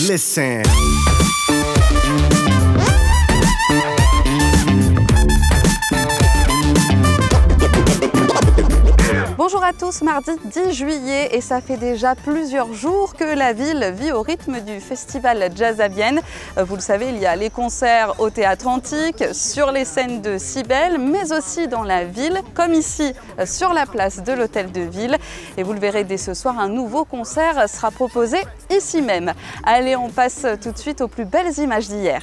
listen. Bonjour à tous, mardi 10 juillet et ça fait déjà plusieurs jours que la ville vit au rythme du festival Jazz à Vienne. Vous le savez, il y a les concerts au Théâtre Antique, sur les scènes de Cybèle, mais aussi dans la ville, comme ici sur la place de l'Hôtel de Ville. Et vous le verrez dès ce soir, un nouveau concert sera proposé ici même. Allez, on passe tout de suite aux plus belles images d'hier.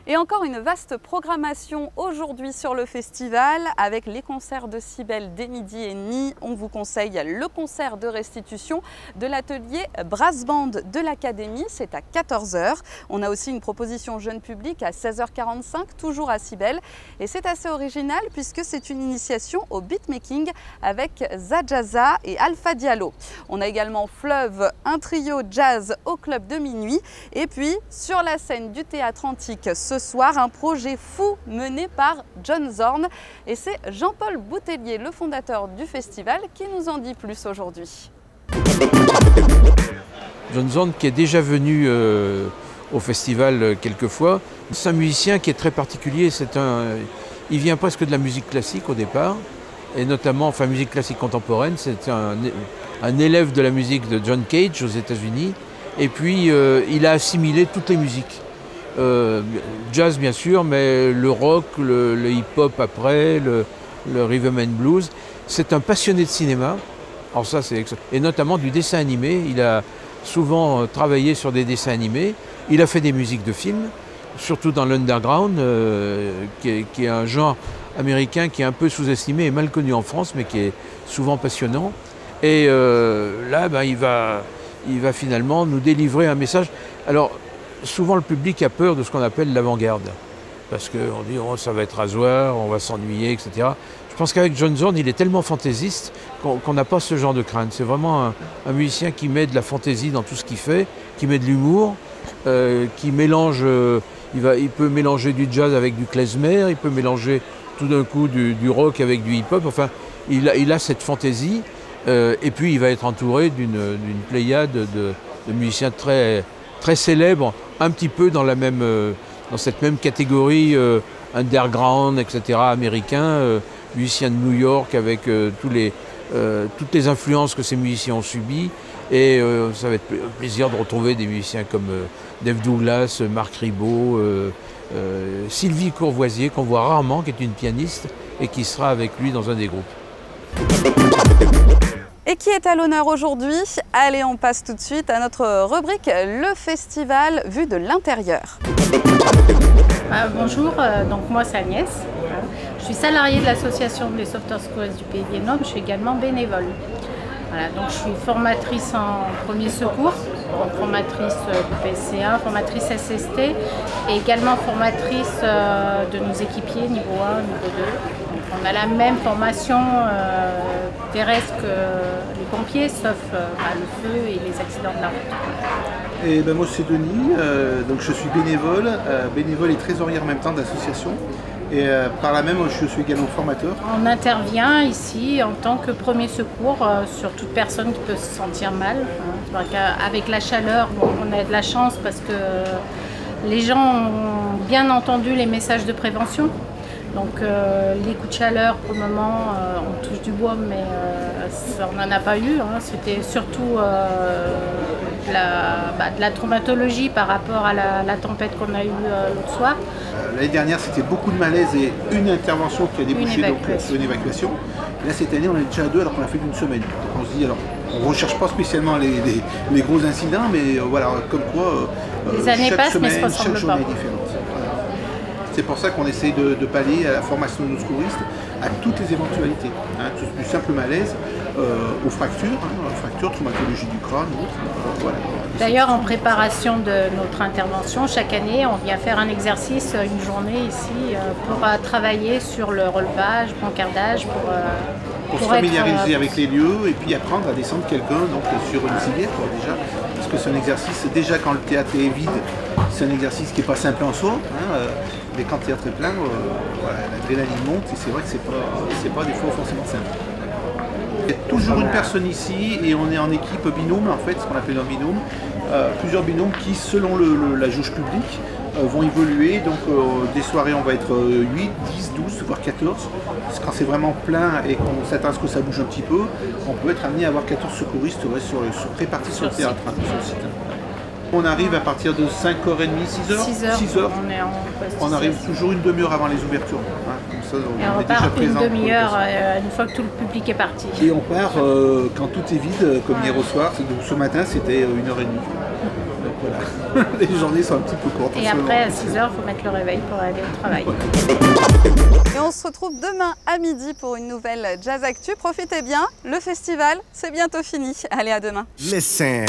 Et encore une vaste programmation aujourd'hui sur le festival avec les concerts de Cybèle dès midi et demi. On vous conseille le concert de restitution de l'atelier Brass Band de l'Académie, c'est à 14 h. On a aussi une proposition jeune public à 16h45, toujours à Cybèle. Et c'est assez original puisque c'est une initiation au beatmaking avec Zajaza et Alpha Diallo. On a également Fleuve, un trio jazz au club de minuit. Et puis sur la scène du Théâtre Antique ce soir, un projet fou mené par John Zorn. Et c'est Jean-Paul Boutellier, le fondateur du festival, qui nous en dit plus aujourd'hui. John Zorn qui est déjà venu au festival quelques fois. C'est un musicien qui est très particulier. Il vient presque de la musique classique au départ, et notamment, enfin musique classique contemporaine. C'est un élève de la musique de John Cage aux États-Unis. Et puis il a assimilé toutes les musiques. Jazz bien sûr, mais le rock, le hip-hop après, le rhythm and blues. C'est un passionné de cinéma, alors ça, et notamment du dessin animé. Il a souvent travaillé sur des dessins animés. Il a fait des musiques de films, surtout dans l'underground, qui est un genre américain qui est un peu sous-estimé et mal connu en France, mais qui est souvent passionnant. Et là, ben, il va finalement nous délivrer un message. Alors, souvent le public a peur de ce qu'on appelle l'avant-garde, parce qu'on dit oh, ça va être rasoir, on va s'ennuyer, etc. Je pense qu'avec John Zorn, il est tellement fantaisiste qu'on n'a pas ce genre de crainte. C'est vraiment un musicien qui met de la fantaisie dans tout ce qu'il fait, qui met de l'humour, qui mélange, il peut mélanger du jazz avec du klezmer, il peut mélanger tout d'un coup du rock avec du hip-hop. Enfin, il a cette fantaisie, et puis il va être entouré d'une pléiade de musiciens très célèbres, un petit peu dans cette même catégorie underground, etc., américain, musiciens de New York avec toutes les influences que ces musiciens ont subies. Et ça va être plaisir de retrouver des musiciens comme Dave Douglas, Marc Ribot, Sylvie Courvoisier, qu'on voit rarement, qui est une pianiste et qui sera avec lui dans un des groupes. Et qui est à l'honneur aujourd'hui? Allez, on passe tout de suite à notre rubrique Le Festival vu de l'intérieur. Bonjour, donc moi c'est Agnès. Je suis salariée de l'association des sauveteurs secouristes du Pays Viennois, je suis également bénévole. Voilà, donc je suis formatrice en premier secours, donc formatrice du PSC1, formatrice SST et également formatrice de nos équipiers niveau 1, niveau 2. Donc on a la même formation terrestre que les pompiers, sauf le feu et les accidents de la route. Et ben moi c'est Denis, donc je suis bénévole et trésorière en même temps d'association. Et par là même, je suis également formateur. On intervient ici en tant que premier secours sur toute personne qui peut se sentir mal. Avec la chaleur, bon, on a de la chance parce que les gens ont bien entendu les messages de prévention. Donc les coups de chaleur, pour le moment, on touche du bois, mais on n'en a pas eu. Hein. C'était surtout de la traumatologie par rapport à la tempête qu'on a eue l'autre soir. L'année dernière, c'était beaucoup de malaise et une intervention qui a débouché sur une évacuation. Et là, cette année, on est déjà à 2 alors qu'on a fait d'une semaine. Donc on se dit, alors, on ne recherche pas spécialement les gros incidents, mais voilà, comme quoi, les années passent, mais ne se ressemblent pas. Est différente. C'est pour ça qu'on essaye de pallier à la formation de nos secouristes à toutes les éventualités, hein, du simple malaise aux fractures, traumatologie du crâne, voilà. D'ailleurs, en préparation de notre intervention, chaque année, on vient faire un exercice, une journée ici, pour travailler sur le relevage, brancardage, pour se familiariser avec les lieux et puis apprendre à descendre quelqu'un sur une civière déjà. Parce que c'est un exercice, déjà quand le théâtre est vide, c'est un exercice qui n'est pas simple en soi, hein, mais quand le théâtre est plein, voilà, l'adrénaline monte et c'est vrai que c'est pas des fois forcément simple. Il y a toujours une personne ici et on est en équipe binôme en fait, ce qu'on appelle un binôme, plusieurs binômes qui selon la jauge publique vont évoluer, donc des soirées on va être 8, 10, 12, voire 14. Quand c'est vraiment plein et qu'on s'attend à ce que ça bouge un petit peu, on peut être amené à avoir 14 secouristes répartis sur le théâtre, sur le site. On arrive à partir de 5h30, 6h. 6 heures. On arrive toujours une demi-heure avant les ouvertures. Hein, comme ça, et on repart une demi-heure une fois que tout le public est parti. Et on part quand tout est vide, comme hier au soir. Donc, ce matin, c'était 1h30. Donc voilà, les journées sont un petit peu courtes. Et après, à 6h, il faut mettre le réveil pour aller au travail. Et on se retrouve demain à midi pour une nouvelle Jazz Actu. Profitez bien, le festival, c'est bientôt fini. Allez, à demain. Listen.